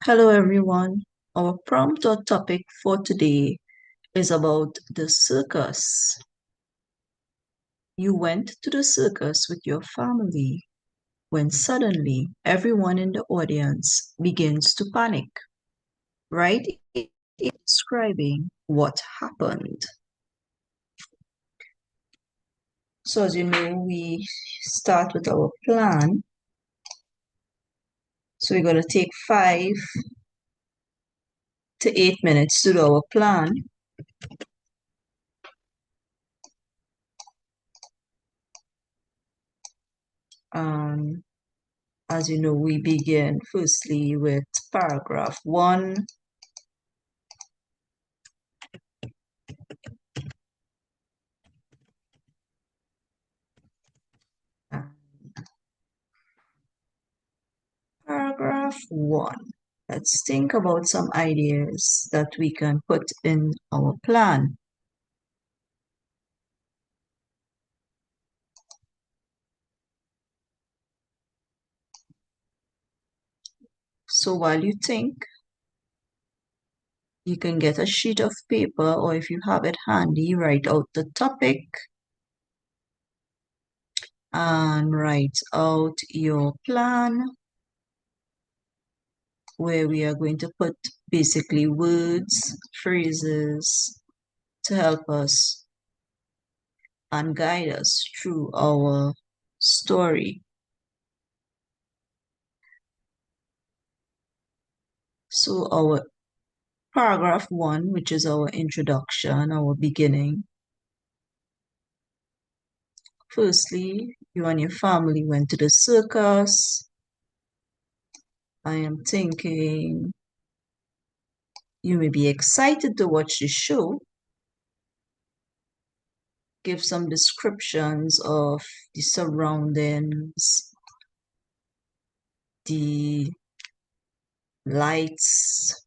Hello, everyone. Our prompt or topic for today is about the circus. You went to the circus with your family when suddenly everyone in the audience begins to panic. Write it describing what happened. So, as you know, we start with our plan. So, we're going to take 5 to 8 minutes to do our plan. Um, as you know, we begin firstly with paragraph 1. Paragraph 1. Let's think about some ideas that we can put in our plan. So while you think, you can get a sheet of paper, or if you have it handy, write out the topic and write out your plan, where we are going to put basically words, phrases to help us and guide us through our story. So our paragraph 1, which is our introduction, our beginning. Firstly, you and your family went to the circus. I am thinking you may be excited to watch the show. Give some descriptions of the surroundings, the lights,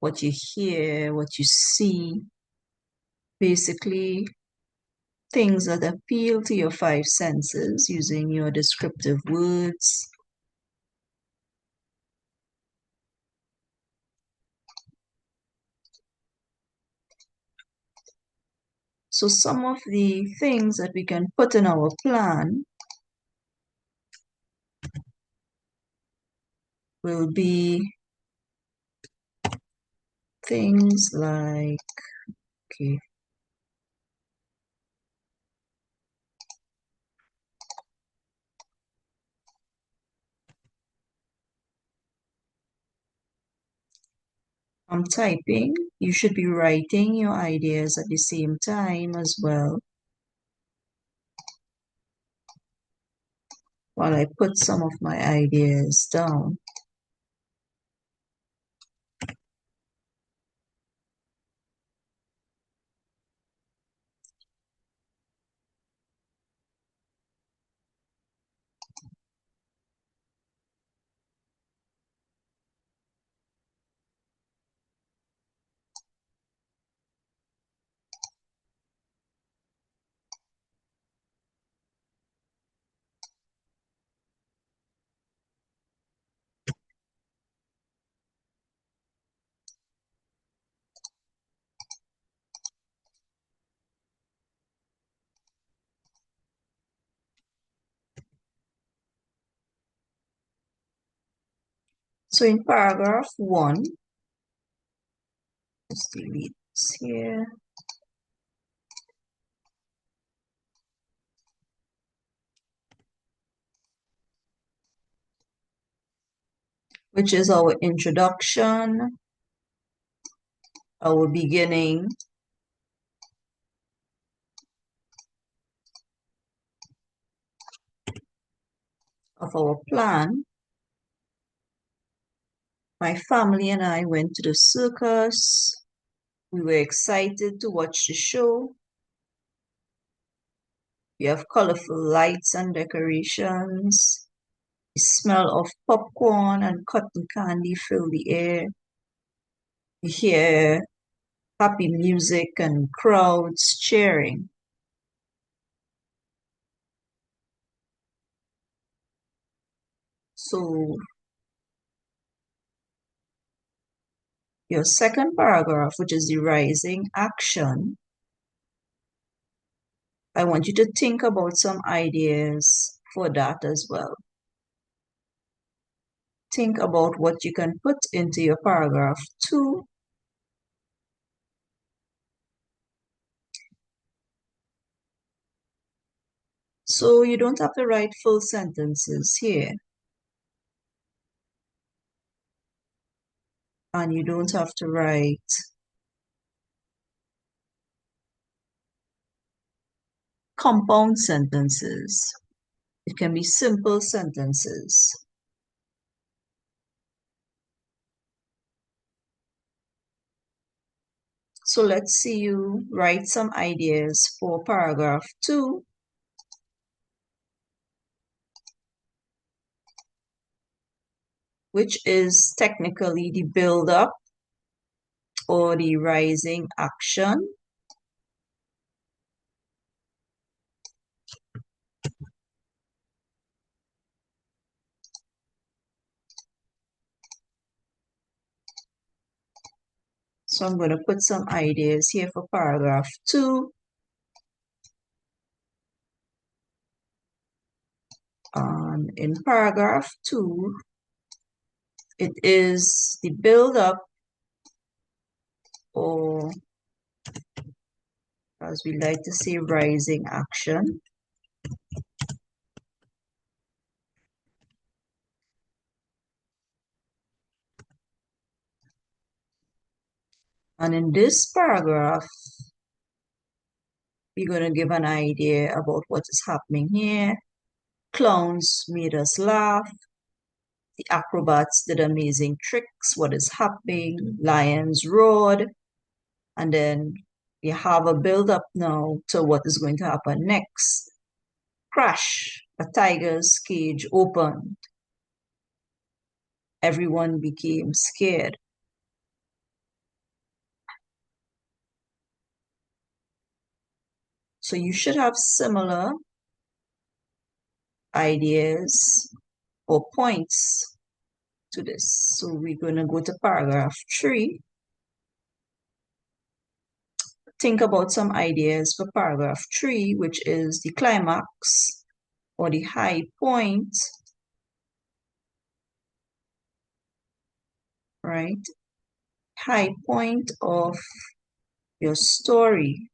what you hear, what you see. Basically, things that appeal to your five senses using your descriptive words. So some of the things that we can put in our plan will be things like, okay, I'm typing. You should be writing your ideas at the same time as well, while I put some of my ideas down. So in paragraph 1, let's delete this here. Which is our introduction, our beginning, of our plan. My family and I went to the circus. We were excited to watch the show. We have colorful lights and decorations. The smell of popcorn and cotton candy fill the air. You hear happy music and crowds cheering. So Your second paragraph, which is the rising action, I want you to think about some ideas for that as well. Think about what you can put into your paragraph 2. So you don't have to write full sentences here. And you don't have to write compound sentences. It can be simple sentences. So let's see you write some ideas for paragraph 2. Which is technically the build-up or the rising action. So I'm going to put some ideas here for paragraph 2. In paragraph 2, it is the build-up, or as we like to say, rising action. And in this paragraph, we're going to give an idea about what is happening here. Clowns made us laugh. The acrobats did amazing tricks. What is happening? Lions roared. And then you have a build-up now to what is going to happen next. Crash. A tiger's cage opened. Everyone became scared. So you should have similar ideas or points to this. So we're going to go to paragraph 3. Think about some ideas for paragraph 3, which is the climax or the high point, right? High point of your story.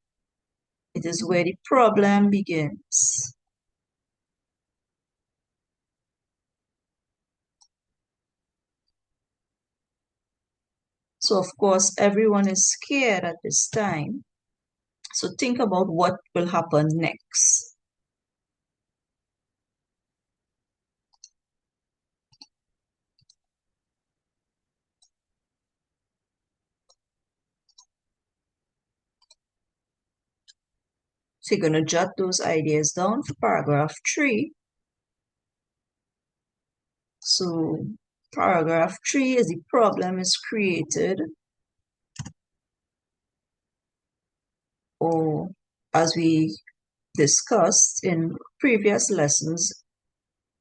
It is where the problem begins. So of course, everyone is scared at this time. So think about what will happen next. So you're going to jot those ideas down for paragraph 3. So paragraph 3 is the problem is created, or as we discussed in previous lessons,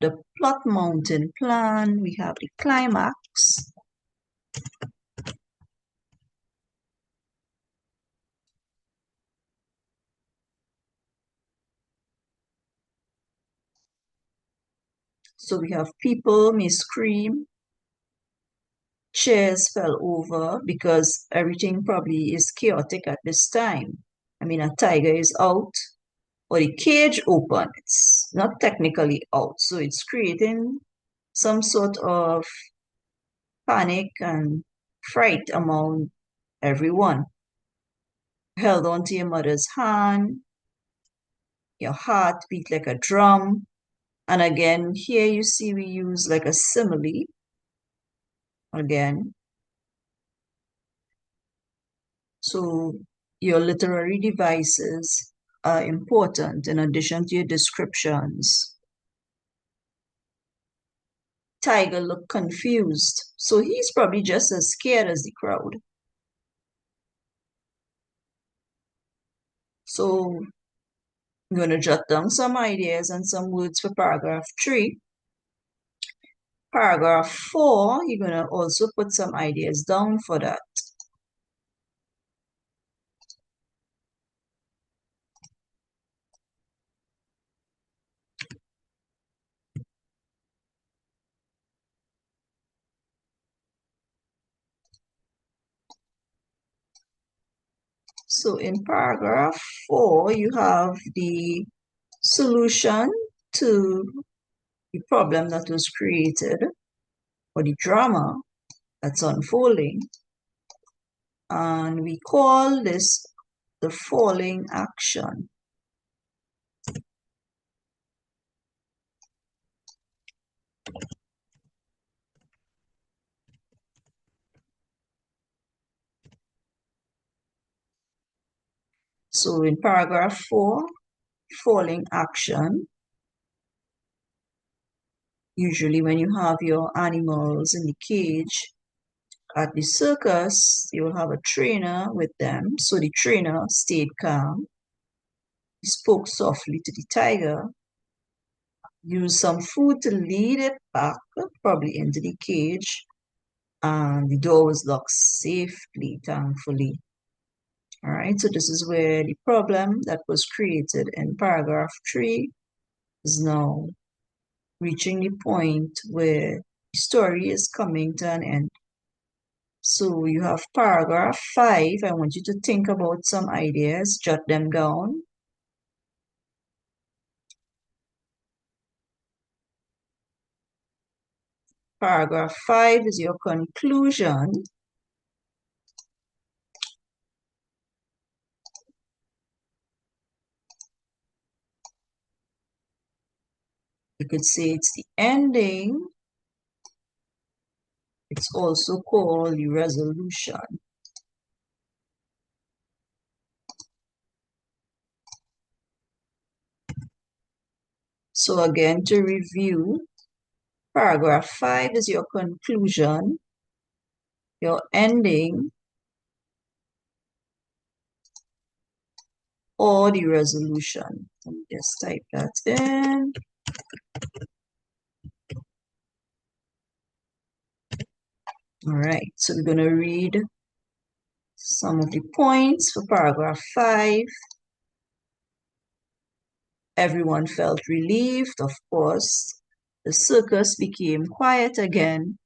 the plot mountain plan, we have the climax. So we have people may scream, chairs fell over because everything probably is chaotic at this time. I mean, a tiger is out or the cage open. It's not technically out. So it's creating some sort of panic and fright among everyone. Held onto your mother's hand, your heart beat like a drum. And again, here you see we use like a simile. Again, so your literary devices are important in addition to your descriptions. Tiger looked confused, so he's probably just as scared as the crowd. So I'm going to jot down some ideas and some words for paragraph 3. Paragraph 4, you're going to also put some ideas down for that. So in paragraph 4, you have the solution to the problem that was created, or the drama that's unfolding. And we call this the falling action. So in paragraph 4, falling action, usually when you have your animals in the cage at the circus, you will have a trainer with them. So the trainer stayed calm. He spoke softly to the tiger, used some food to lead it back, probably into the cage, and the door was locked safely, thankfully. All right, so this is where the problem that was created in paragraph 3 is now reaching the point where the story is coming to an end. So you have paragraph 5. I want you to think about some ideas, jot them down. Paragraph 5 is your conclusion. You could say it's the ending. It's also called the resolution. So again, to review, paragraph 5 is your conclusion, your ending, or the resolution. Let me just type that in. All right, so we're going to read some of the points for paragraph 5. Everyone felt relieved, of course. The circus became quiet again.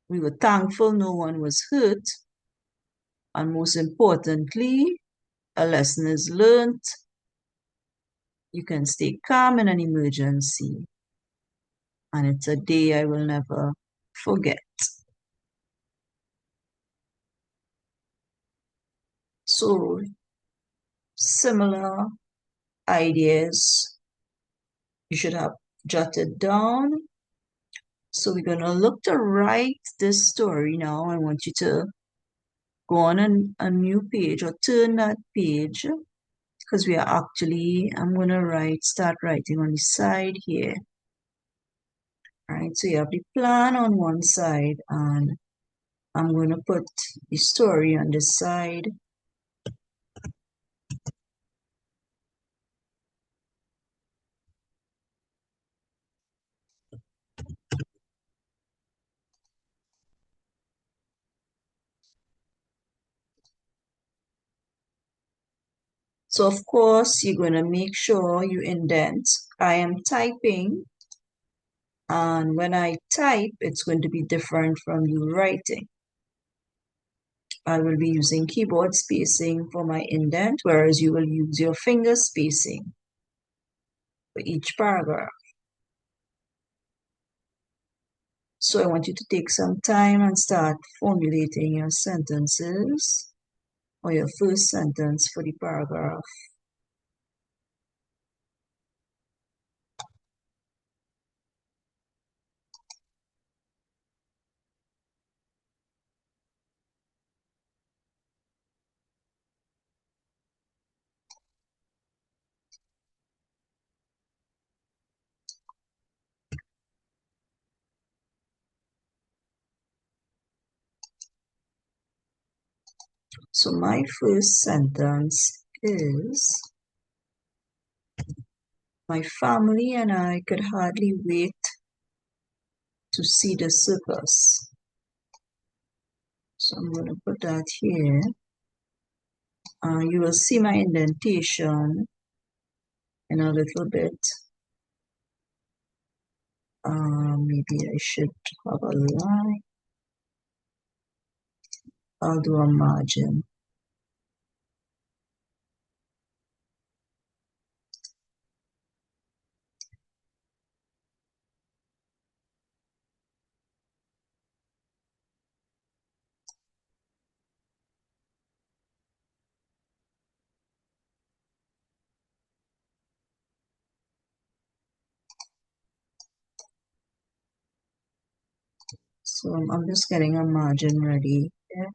We were thankful no one was hurt. And most importantly, a lesson is learned. You can stay calm in an emergency. And it's a day I will never forget. So, similar ideas you should have jotted down. So we're going to look to write this story now. I want you to go on a new page or turn that page, because we are actually, I'm going to start writing on the side here. All right, so you have the plan on one side, and I'm going to put the story on this side. So of course, you're going to make sure you indent. I am typing, and when I type, it's going to be different from you writing. I will be using keyboard spacing for my indent, whereas you will use your finger spacing for each paragraph. So I want you to take some time and start formulating your sentences, or your first sentence for the paragraph. So my first sentence is, my family and I could hardly wait to see the circus. So I'm going to put that here. You will see my indentation in a little bit. Maybe I should have a line. I'll do a margin. So I'm just getting a margin ready. Yeah.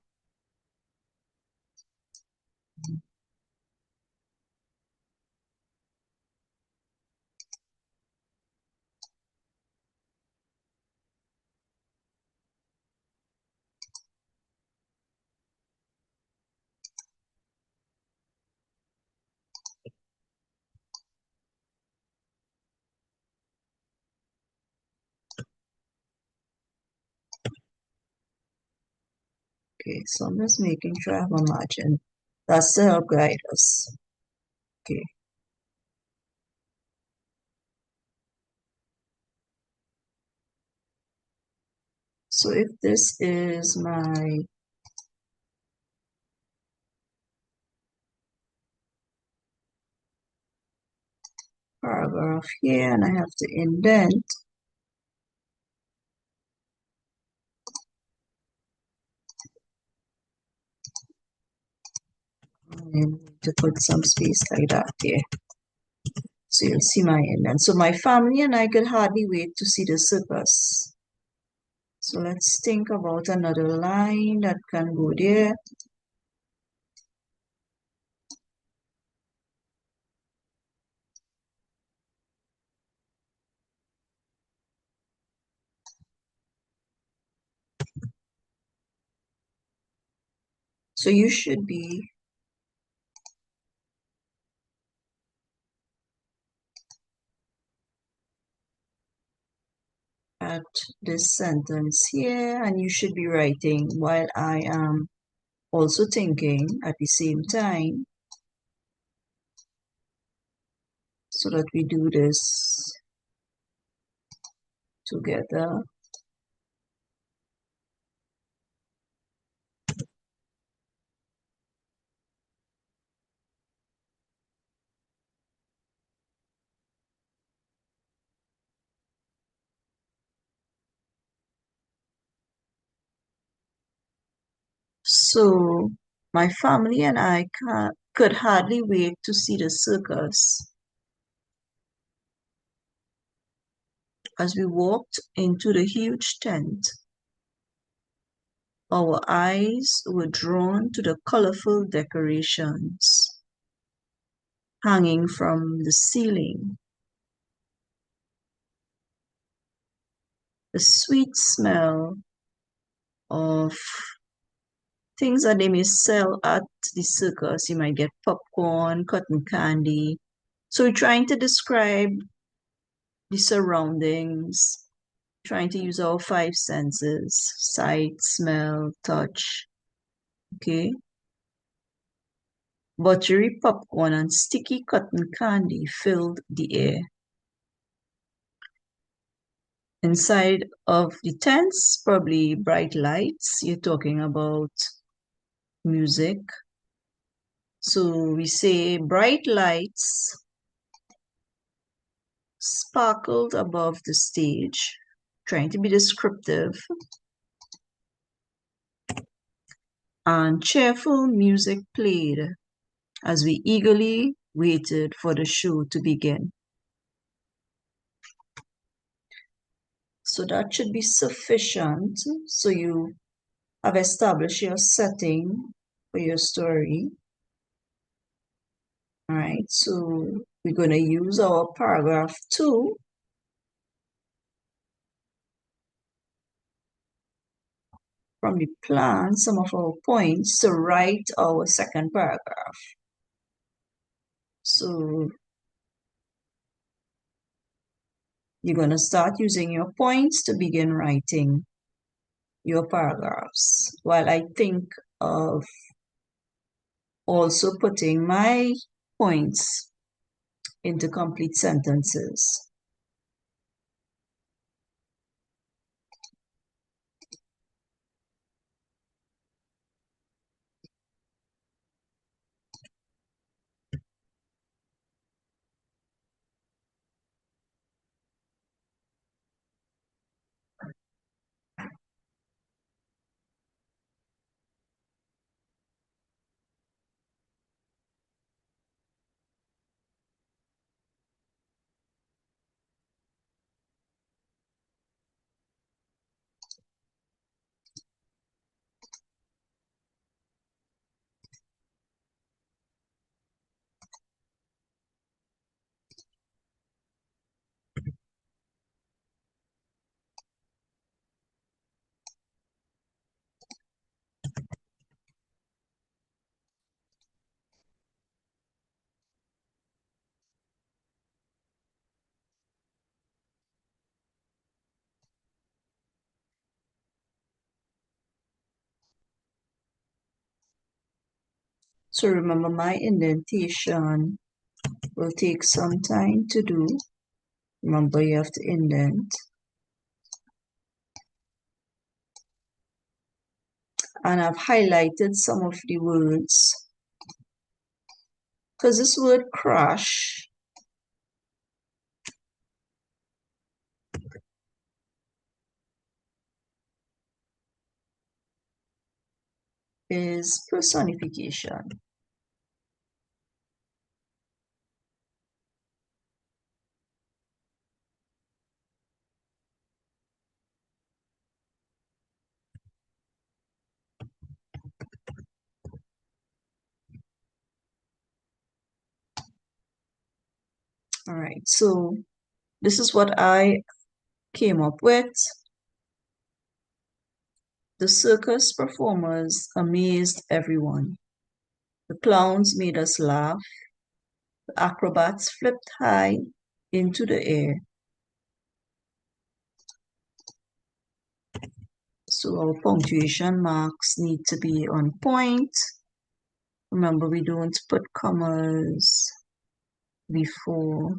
Okay, so I'm just making sure I have a margin. That's to help guide us. Okay, so if this is my paragraph here and I have to indent, I'm going to put some space like that here. So you'll see my indent. So my family and I could hardly wait to see the circus. So let's think about another line that can go there. So you should be at this sentence here, and you should be writing while I am also thinking at the same time, so that we do this together. So my family and I could hardly wait to see the circus. As we walked into the huge tent, our eyes were drawn to the colorful decorations hanging from the ceiling. The sweet smell of things that they may sell at the circus. You might get popcorn, cotton candy. So we're trying to describe the surroundings, trying to use our five senses: sight, smell, touch. Okay. Buttery popcorn and sticky cotton candy filled the air. Inside of the tents, probably bright lights. You're talking about music. So we say bright lights sparkled above the stage, trying to be descriptive, and cheerful music played as we eagerly waited for the show to begin. So that should be sufficient. So you have established your setting for your story. All right, so we're going to use our paragraph 2 from the plan, some of our points to write our second paragraph. So you're going to start using your points to begin writing your paragraphs, while I think of also putting my points into complete sentences. So remember, my indentation will take some time to do. Remember, you have to indent. And I've highlighted some of the words because this word crash is personification. All right, so this is what I came up with. The circus performers amazed everyone. The clowns made us laugh. The acrobats flipped high into the air. So our punctuation marks need to be on point. Remember, we don't put commas before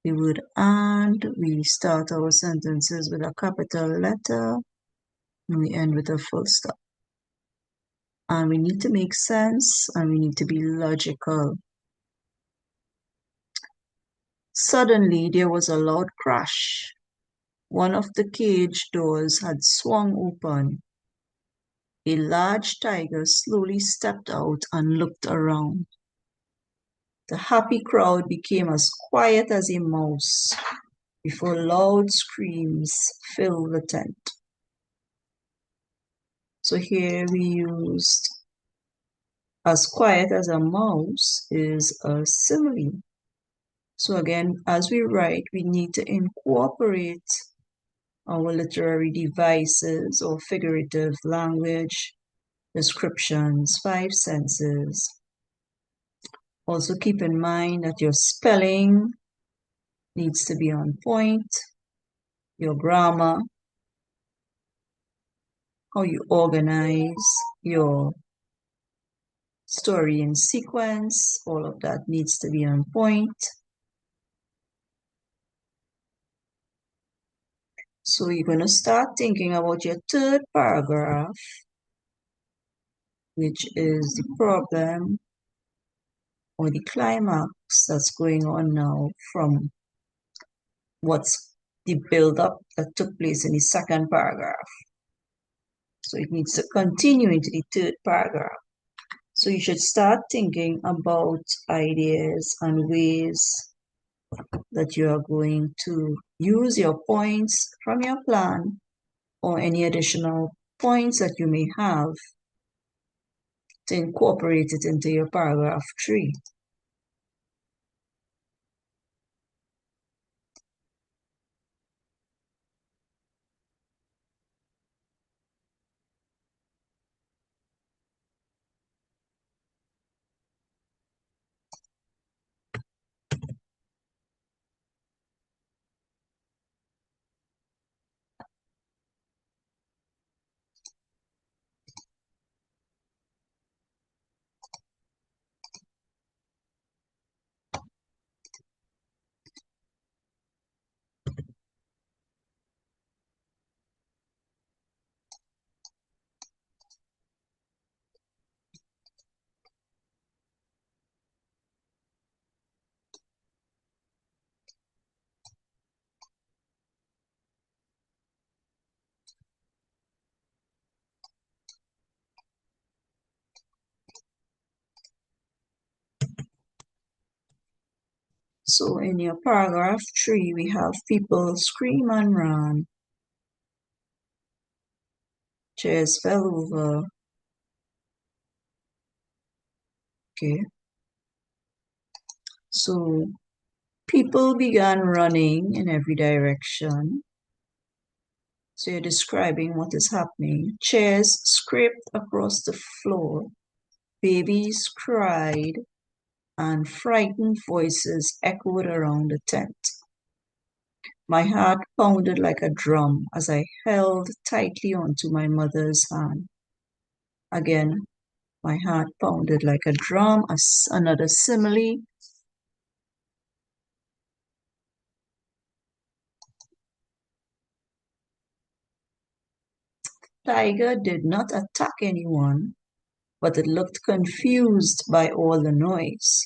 the word and. We start our sentences with a capital letter and we end with a full stop. And we need to make sense and we need to be logical. Suddenly, there was a loud crash. One of the cage doors had swung open. A large tiger slowly stepped out and looked around. The happy crowd became as quiet as a mouse before loud screams filled the tent. So here we used as quiet as a mouse is a simile. So again, as we write, we need to incorporate our literary devices or figurative language, descriptions, five senses. Also keep in mind that your spelling needs to be on point, your grammar, how you organize your story in sequence, all of that needs to be on point. So you're going to start thinking about your third paragraph, which is the problem or the climax that's going on now from what's the build-up that took place in the second paragraph. So it needs to continue into the third paragraph. So you should start thinking about ideas and ways that you are going to use your points from your plan or any additional points that you may have to incorporate it into your paragraph 3. So in your paragraph 3, we have people scream and run, chairs fell over. Okay. So people began running in every direction. So you're describing what is happening. Chairs scraped across the floor. Babies cried and frightened voices echoed around the tent. My heart pounded like a drum as I held tightly onto my mother's hand. Again, My heart pounded like a drum. Another simile. Tiger did not attack anyone, but it looked confused by all the noise.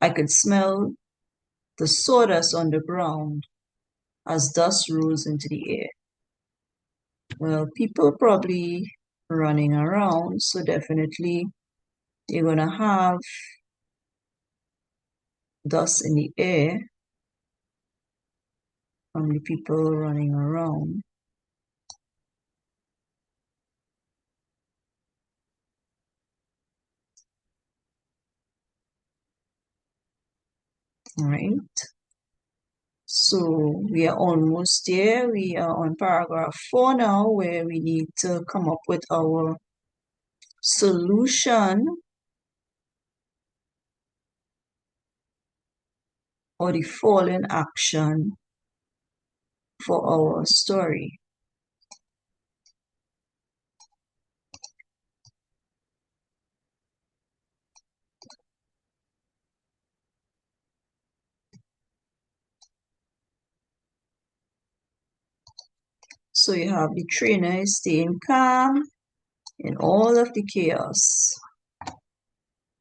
I could smell the sawdust on the ground as dust rose into the air. Well, people probably running around, so definitely you're gonna have dust in the air from the people running around. All right. So we are almost there. We are on paragraph 4 now, where we need to come up with our solution or the falling action for our story. So you have the trainer is staying calm in all of the chaos.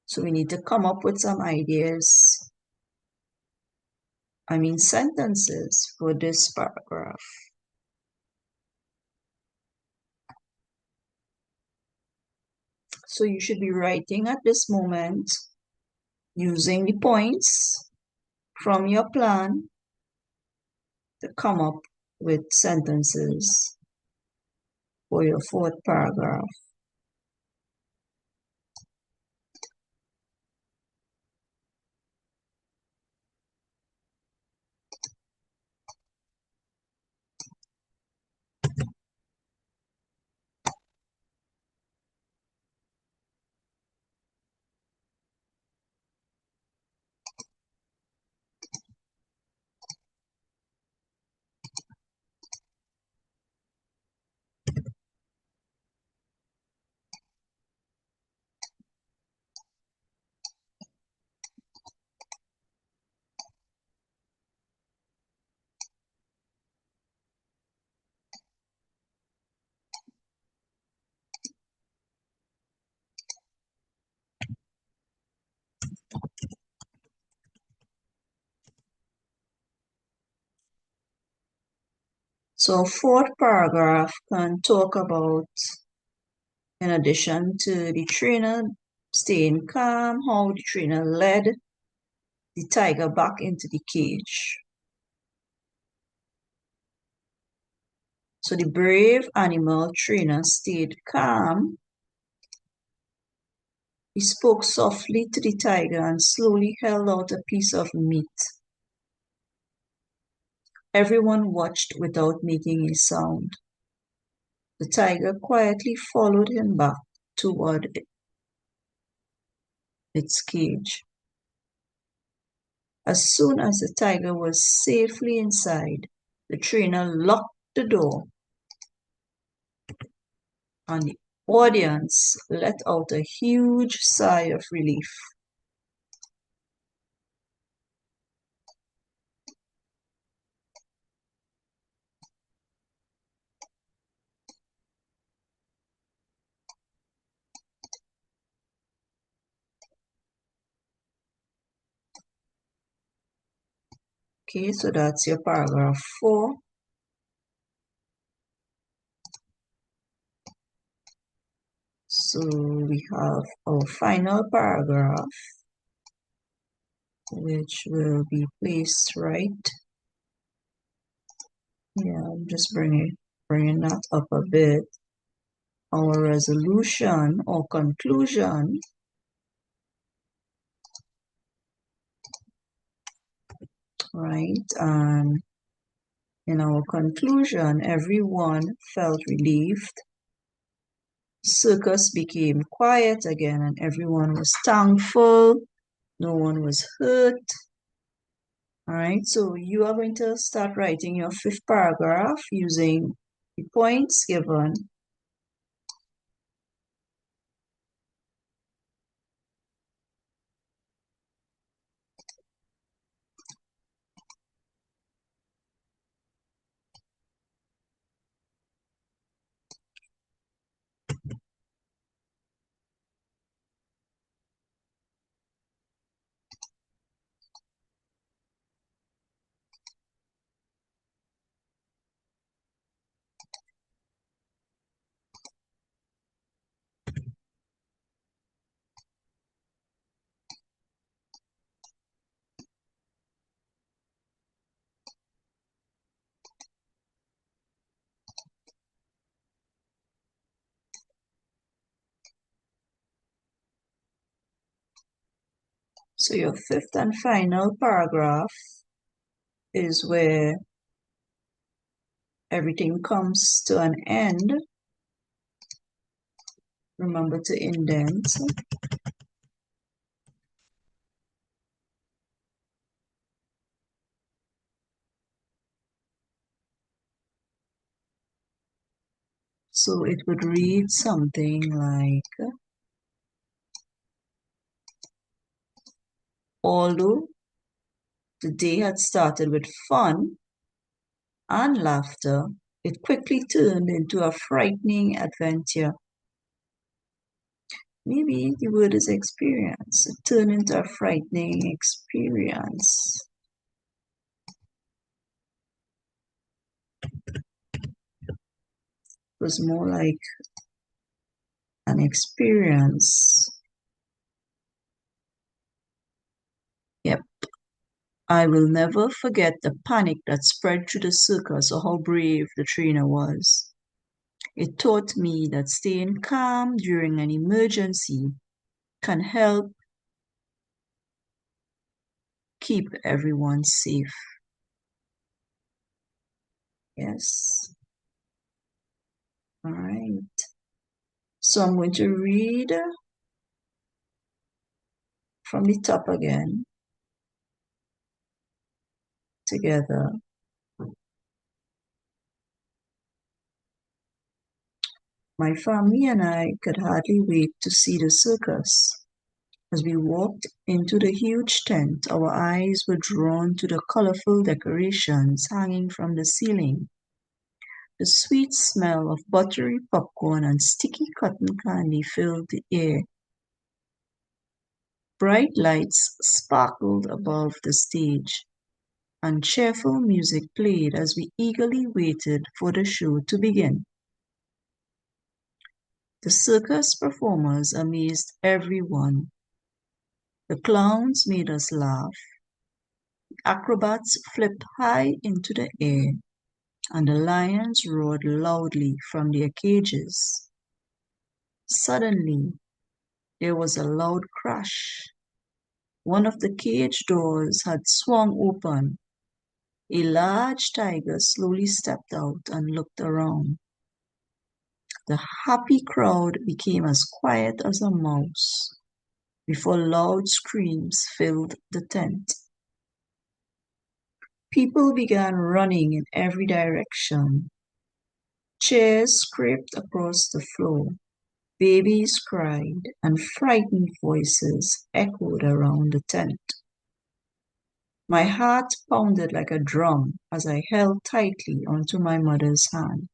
So we need to come up with some ideas, sentences for this paragraph. So you should be writing at this moment using the points from your plan to come up with sentences for your fourth paragraph. So fourth paragraph can talk about, in addition to the trainer staying calm, how the trainer led the tiger back into the cage. So the brave animal trainer stayed calm. He spoke softly to the tiger and slowly held out a piece of meat. Everyone watched without making a sound. The tiger quietly followed him back toward its cage. As soon as the tiger was safely inside, the trainer locked the door, and the audience let out a huge sigh of relief. Okay, so that's your paragraph 4. So we have our final paragraph, which will be placed right. Yeah, I'm just bringing that up a bit. Our resolution or conclusion, right? And in our conclusion, everyone felt relieved. Circus became quiet again, and everyone was thankful. No one was hurt. All right, so you are going to start writing your fifth paragraph using the points given. So your fifth and final paragraph is where everything comes to an end. Remember to indent. So it would read something like, although the day had started with fun and laughter, it quickly turned into a frightening adventure. Maybe the word is experience. It turned into a frightening experience. It was more like an experience. Yep. I will never forget the panic that spread through the circus or how brave the trainer was. It taught me that staying calm during an emergency can help keep everyone safe. Yes. All right. So I'm going to read from the top again together. My family and I could hardly wait to see the circus. As we walked into the huge tent, our eyes were drawn to the colorful decorations hanging from the ceiling. The sweet smell of buttery popcorn and sticky cotton candy filled the air. Bright lights sparkled above the stage, and cheerful music played as we eagerly waited for the show to begin. The circus performers amazed everyone. The clowns made us laugh, acrobats flipped high into the air, and the lions roared loudly from their cages. Suddenly, there was a loud crash. One of the cage doors had swung open. A large tiger slowly stepped out and looked around. The happy crowd became as quiet as a mouse before loud screams filled the tent. People began running in every direction. Chairs scraped across the floor. Babies cried, and frightened voices echoed around the tent. My heart pounded like a drum as I held tightly onto my mother's hand.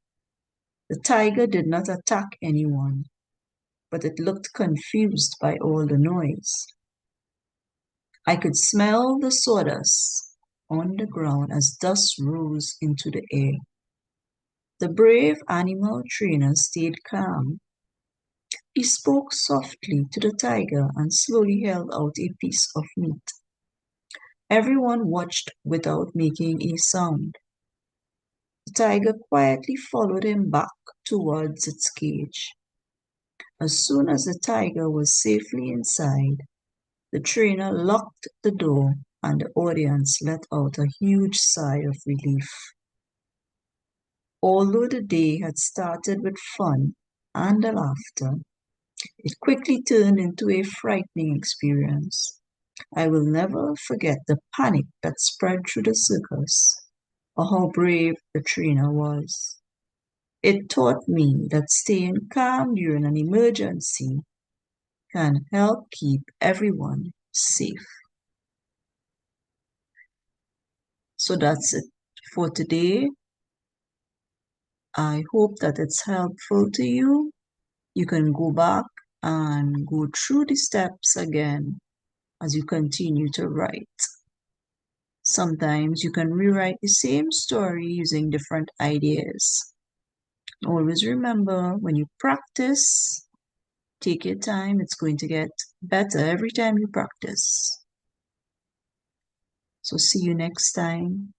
The tiger did not attack anyone, but it looked confused by all the noise. I could smell the sawdust on the ground as dust rose into the air. The brave animal trainer stayed calm. He spoke softly to the tiger and slowly held out a piece of meat. Everyone watched without making a sound. The tiger quietly followed him back towards its cage. As soon as the tiger was safely inside, the trainer locked the door and the audience let out a huge sigh of relief. Although the day had started with fun and laughter, it quickly turned into a frightening experience. I will never forget the panic that spread through the circus or how brave the trainer was. It taught me that staying calm during an emergency can help keep everyone safe. So that's it for today. I hope that it's helpful to you. You can go back and go through the steps again as you continue to write. Sometimes you can rewrite the same story using different ideas. Always remember, when you practice, take your time. It's going to get better every time you practice. So see you next time.